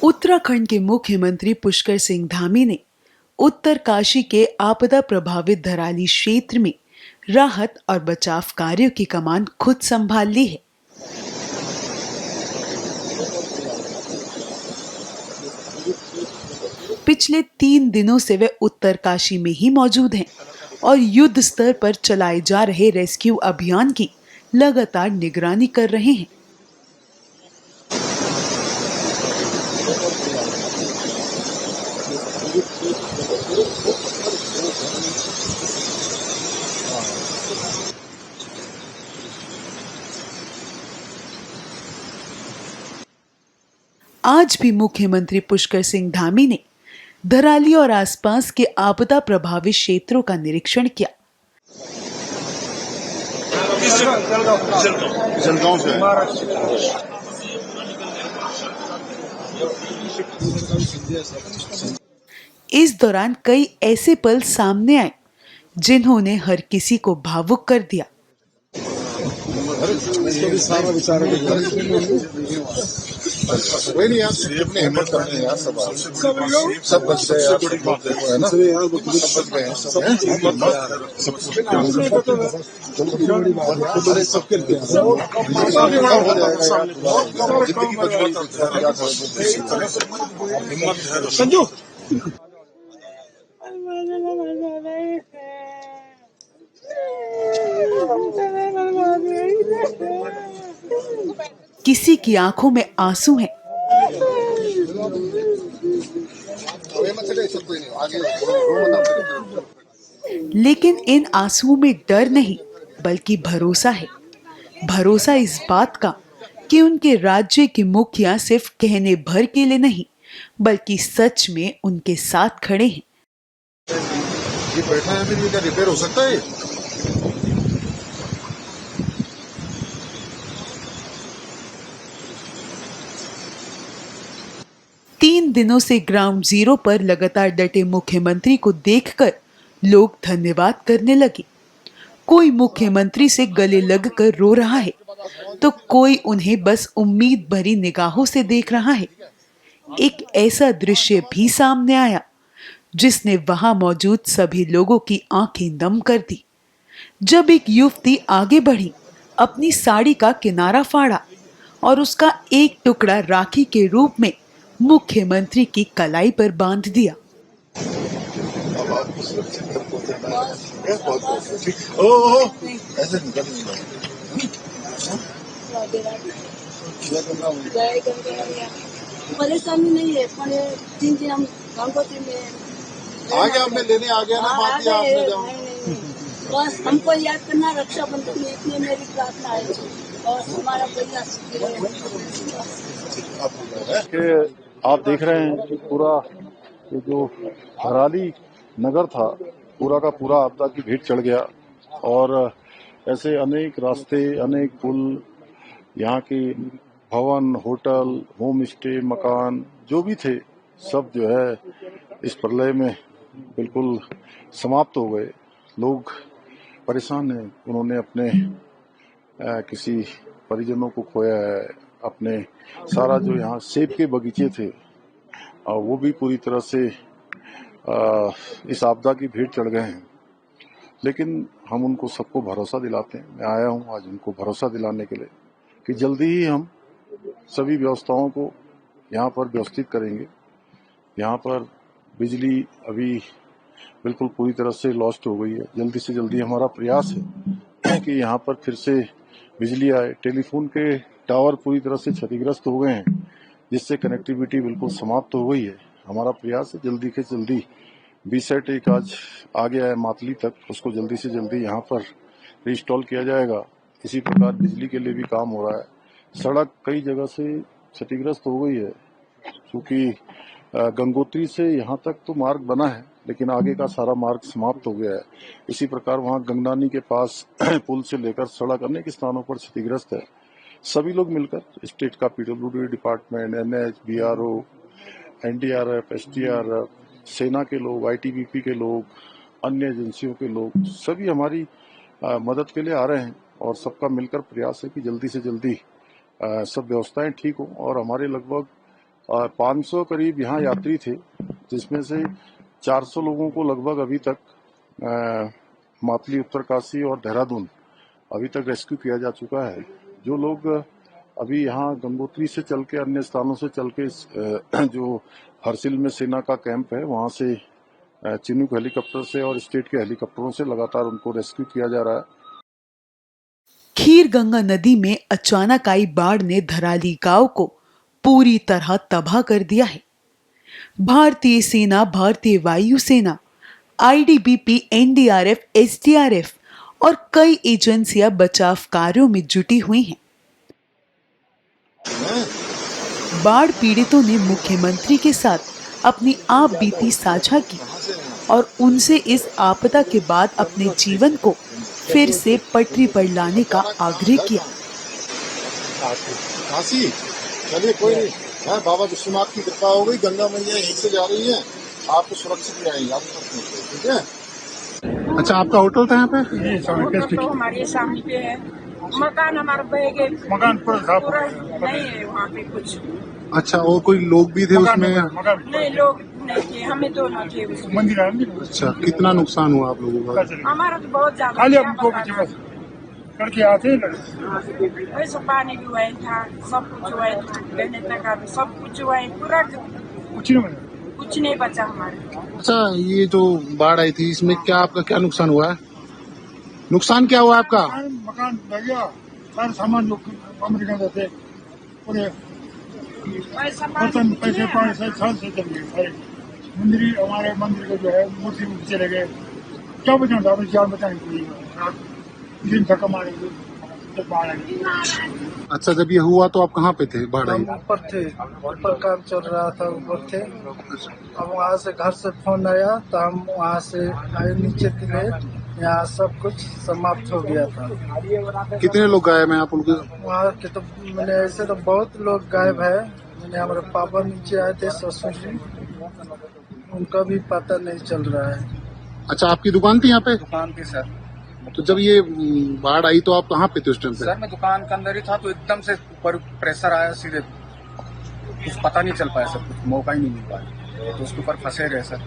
उत्तराखंड के मुख्यमंत्री पुष्कर सिंह धामी ने उत्तरकाशी के आपदा प्रभावित धराली क्षेत्र में राहत और बचाव कार्यों की कमान खुद संभाल ली है। पिछले 3 दिनों से वे उत्तरकाशी में ही मौजूद हैं और युद्ध स्तर पर चलाए जा रहे रेस्क्यू अभियान की लगातार निगरानी कर रहे हैं। आज भी मुख्यमंत्री पुष्कर सिंह धामी ने धराली और आसपास के आपदा प्रभावित क्षेत्रों का निरीक्षण किया। जलगांव से इस दौरान कई ऐसे पल सामने आए जिन्होंने हर किसी को भावुक कर दिया। वही नहीं यार, अपने हिम्मत करनी यार, सब बच गए यार, है ना, सब बच गए हैं, जिंदगी बच गई। संजू किसी की आंखों में आंसू हैं, लेकिन इन आंसुओं में डर नहीं बल्कि भरोसा है। भरोसा इस बात का कि उनके राज्य के मुखिया सिर्फ कहने भर के लिए नहीं बल्कि सच में उनके साथ खड़े हैं। ये बैठा है, फिर ये क्या रिपेयर हो सकता है? 3 दिनों से ग्राउंड जीरो पर लगातार डटे मुख्यमंत्री को देखकर लोग धन्यवाद करने लगे। कोई मुख्यमंत्री से गले लगकर रो रहा है तो कोई उन्हें बस उम्मीद भरी निगाहों से देख रहा है। एक ऐसा दृश्य भी सामने आया जिसने वहां मौजूद सभी लोगों की आंखें नम कर दी। जब एक युवती आगे बढ़ी, अपनी साड़ी का किनारा फाड़ा और उसका एक टुकड़ा राखी के रूप में मुख्यमंत्री की कलाई पर बांध दिया। परेशानी नहीं है, 3 दिन हम गंगोत्री में आ गया, हमने लेने आ गया ना, बात किया आपने जाओ। बस हमको याद करना, रक्षाबंधन में इतनी मेरी प्रार्थना है और हमारा प्रयास कि आप देख रहे हैं कि पूरा ये जो धराली नगर था पूरा का पूरा आपदा की भेंट चढ़ गया और ऐसे अनेक रास्ते, अनेक पुल, यहाँ के भवन, होटल, होम स्टे, मकान जो भी थे सब जो है इस प्रलय में बिल्कुल समाप्त हो गए। लोग परेशान हैं, उन्होंने अपने किसी परिजनों को खोया है, अपने सारा जो यहाँ सेब के बगीचे थे वो भी पूरी तरह से इस आपदा की भेंट चढ़ गए हैं। लेकिन हम उनको सबको भरोसा दिलाते हैं। मैं आया हूँ आज उनको भरोसा दिलाने के लिए कि जल्दी ही हम सभी व्यवस्थाओं को यहाँ पर व्यवस्थित करेंगे। यहाँ पर बिजली अभी बिल्कुल पूरी तरह से लॉस्ट हो गई है। जल्दी से जल्दी हमारा प्रयास है कि यहाँ पर फिर से बिजली आए। टेलीफोन के टावर पूरी तरह से क्षतिग्रस्त हो गए हैं जिससे कनेक्टिविटी बिल्कुल समाप्त हो गई है। हमारा प्रयास है जल्दी से जल्दी बीसेट एक आज आ गया है मातली तक, उसको जल्दी से जल्दी यहाँ पर रिस्टॉल किया जाएगा। इसी प्रकार बिजली के लिए भी काम हो रहा है। सड़क कई जगह से क्षतिग्रस्त हो गई है क्योंकि गंगोत्री से यहाँ तक तो मार्ग बना है लेकिन आगे का सारा मार्ग समाप्त हो गया है। इसी प्रकार वहाँ गंगनानी के पास पुल से लेकर सड़क अनेक स्थानों पर क्षतिग्रस्त है। सभी लोग मिलकर स्टेट का PWD department, NH, BRO, NDRF, SDRF, सेना के लोग, ITBP के लोग, अन्य एजेंसियों के लोग सभी हमारी मदद के लिए आ रहे हैं और सबका मिलकर प्रयास है कि जल्दी से जल्दी सब व्यवस्थाएं ठीक हो और हमारे लगभग 500 करीब यहाँ यात्री थे, जिसमें से 400 लोगों को लगभग अभी तक मातली, उत्तरकाशी और देहरादून अभी तक रेस्क्यू किया जा चुका है। जो लोग अभी यहाँ गंगोत्री से चल के, अन्य स्थानों से चल के जो हरसिल में सेना का कैंप है वहाँ से चिनूक हेलीकॉप्टर से और स्टेट के हेलीकॉप्टरों से लगातार उनको रेस्क्यू किया जा रहा है। खीर गंगा नदी में अचानक आई बाढ़ ने धराली गांव को पूरी तरह तबाह कर दिया है। भारतीय सेना, भारतीय वायुसेना, आईटीबीपी, एनडीआरएफ, एसडीआरएफ और कई एजेंसियां बचाव कार्यों में जुटी हुई हैं। बाढ़ पीड़ितों ने मुख्यमंत्री के साथ अपनी आप बीती साझा की और उनसे इस आपदा के बाद अपने जीवन को फिर से पटरी पर लाने का आग्रह किया। काशी चलिए, कोई नहीं है, बाबा विश्वनाथ की कृपा हो गई, गंगा मैया यहीं से जा रही हैं, आपको सुरक्षित ले आएंगे, आप ठीक है। अच्छा, आपका होटल था यहाँ पे? तो हमारे सामने पे है, मकान हमारा बह गए, मकान पूरा नहीं है वहाँ पे कुछ। अच्छा, और कोई लोग भी थे उसमें? नहीं, लोग नहीं थे, हमें दोनों थे उसमें। अच्छा, कितना नुकसान हुआ आप लोगों का? हमारा तो बहुत ज्यादा वैसे पानी भी हुआ था, सब कुछ हुआ था, रहने तक सब कुछ हुआ है, पूरा कुछ नहीं बचा हमारे। अच्छा, ये जो बाढ़ आई थी इसमें क्या आपका क्या नुकसान हुआ है? नुकसान क्या हुआ आपका? मकान बह गया, सारे सामान जो अमेरिका थे पूरे बर्तन, पैसे से चल गए सारे। मंदिर, हमारे मंदिर का जो है मूर्ति चले गए, क्या बचाना था, जान बचाने के लिए दिन तक हमारे बाढ़ आई। अच्छा, जब ये हुआ तो आप कहाँ पे थे? बाढ़ आई? हम ऊपर थे, ऊपर काम चल रहा था, ऊपर थे। अब वहाँ से घर से फोन आया तो हम वहाँ से आए, नीचे थे, यहाँ सब कुछ समाप्त हो गया था। कितने लोग गायब हैं आप उनके? वहाँ के तो मैंने ऐसे तो बहुत लोग गायब है। मैंने हमारे पापा नीचे आए थे, ससुर जी, उनका भी पता नहीं चल रहा है। अच्छा, आपकी दुकान थी यहाँ पे? दुकान थी सर। तो जब ये बाढ़ आई तो आप कहाँ पे थे उस टाइम पे? सर मैं दुकान के अंदर ही था, तो एकदम से ऊपर प्रेशर आया सीधे, कुछ पता नहीं चल पाया सर, कुछ मौका ही नहीं मिल पाया, तो उसके ऊपर फंसे रहे सर।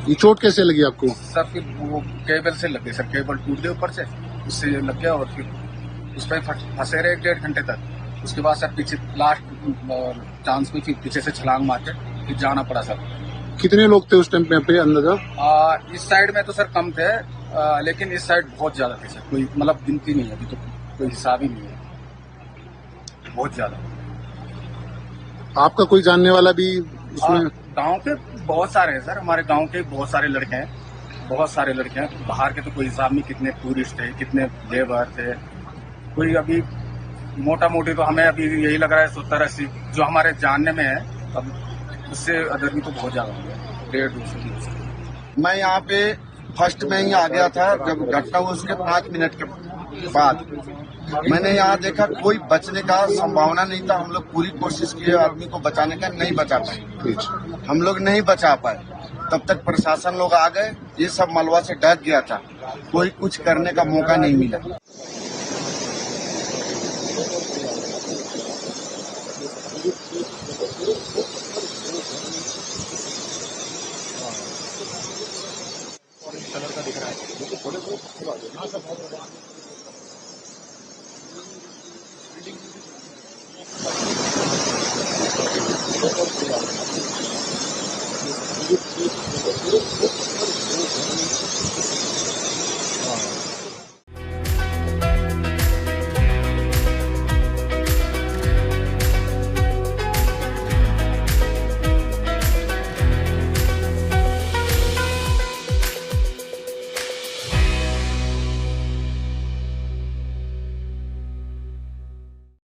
ये चोट कैसे लगी आपको? सर फिर वो केबल से लग गई सर, केबल टूट गया ऊपर से, उससे लग गया और फिर उस पर फंसे रहे 1.5 घंटे तक। उसके बाद सर पीछे लास्ट चांस में फिर पीछे से छलांग मार के फिर जाना पड़ा सर। कितने लोग थे उस टाइम पे अंदाजा? इस साइड में तो सर कम थे, लेकिन इस साइड बहुत ज्यादा थे सर, कोई मतलब गिनती नहीं है, अभी तो कोई हिसाब ही नहीं है, बहुत ज्यादा। आपका कोई जानने वाला भी उसमें? गांव के बहुत सारे हैं सर, हमारे गांव के बहुत सारे लड़के हैं, बहुत सारे लड़के हैं। बाहर के तो कोई हिसाब नहीं, कितने टूरिस्ट थे, कितने लेबर थे। कोई अभी मोटा मोटी तो हमें अभी यही लग रहा है 70-80 जो हमारे जानने में है, अब उससे अदर भी तो बहुत ज्यादा हो गया, 150-200। मैं यहाँ पे फर्स्ट में ही आ गया था, जब घटना हुई उसके 5 मिनट के बाद मैंने यहाँ देखा कोई बचने का संभावना नहीं था। हम लोग पूरी कोशिश किए आदमी को बचाने का, नहीं बचा पाए, हम लोग नहीं बचा पाए। तब तक प्रशासन लोग आ गए, ये सब मलबा से ढक गया था, कोई कुछ करने का मौका नहीं मिला।